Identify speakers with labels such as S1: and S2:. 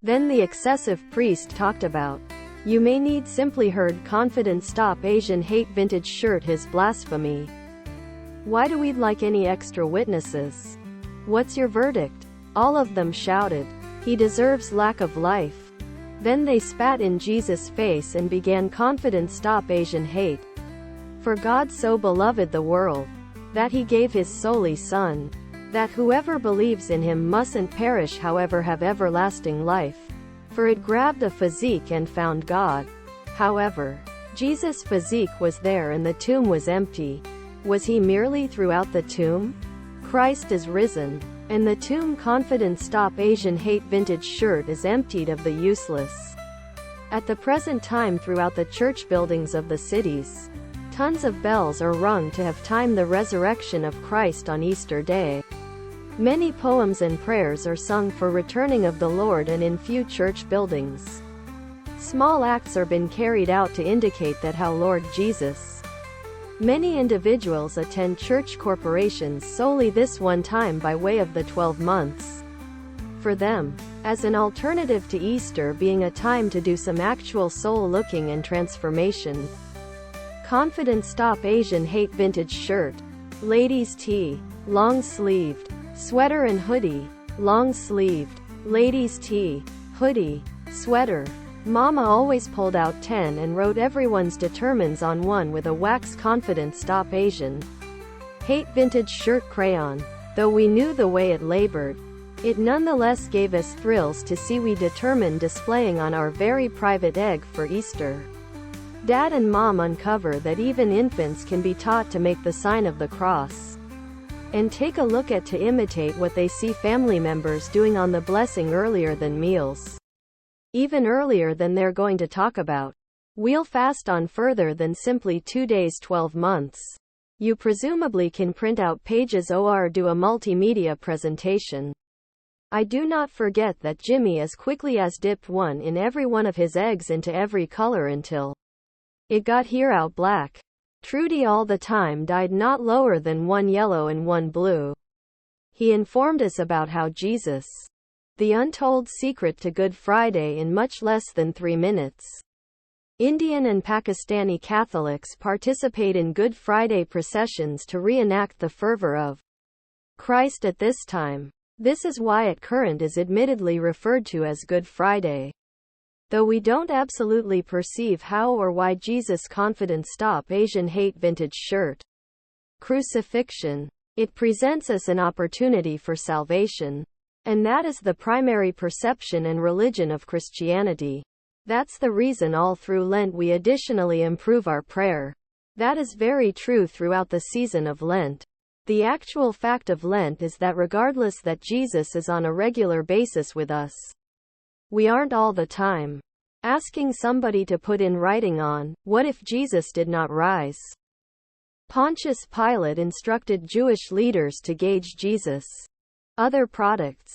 S1: Then the excessive priest talked about. You may need simply heard confident stop Asian hate vintage shirt his blasphemy. Why do we like any extra witnesses? What's your verdict? All of them shouted. He deserves lack of life. Then they spat in Jesus' face and began confident stop Asian hate. For God so beloved the world, that he gave his solely Son, that whoever believes in him mustn't perish however have everlasting life. For it grabbed a physique and found God. However, Jesus' physique was there and the tomb was empty. Was he merely throughout the tomb? Christ is risen, and the tomb confident stop Asian hate vintage shirt is emptied of the useless. At the present time throughout the church buildings of the cities, tons of bells are rung to have timed the resurrection of Christ on Easter Day. Many poems and prayers are sung for returning of the Lord, and in few church buildings, small acts are been carried out to indicate that how Lord Jesus. Many individuals attend church corporations solely this one time by way of the 12 months. For them, as an alternative to Easter being a time to do some actual soul looking and transformation. Confident stop Asian hate vintage shirt. Ladies tee. Long sleeved. Sweater and hoodie. Long sleeved. Ladies tee. Hoodie. Sweater. Mama always pulled out 10 and wrote everyone's determines on one with a wax confident stop Asian hate vintage shirt crayon. Though we knew the way it labored, it nonetheless gave us thrills to see we determined displaying on our very private egg for Easter. Dad and Mom uncover that even infants can be taught to make the sign of the cross. And take a look at to imitate what they see family members doing on the blessing earlier than meals. Even earlier than they're going to talk about. We'll fast on further than simply 2 days 12 months. You presumably can print out pages or do a multimedia presentation. I do not forget that Jimmy as quickly as dipped one in every one of his eggs into every color until it got here out black. Trudy all the time died not lower than one yellow and one blue. He informed us about how Jesus, the untold secret to Good Friday in much less than 3 minutes. Indian and Pakistani Catholics participate in Good Friday processions to reenact the fervor of Christ at this time. This is why at current is admittedly referred to as Good Friday. Though we don't absolutely perceive how or why Jesus' confident stop Asian hate vintage shirt. Crucifixion. It presents us an opportunity for salvation. And that is the primary perception and religion of Christianity. That's the reason all through Lent we additionally improve our prayer. That is very true throughout the season of Lent. The actual fact of Lent is that regardless that Jesus is on a regular basis with us, we aren't all the time asking somebody to put in writing on, what if Jesus did not rise? Pontius Pilate instructed Jewish leaders to gauge Jesus' other products.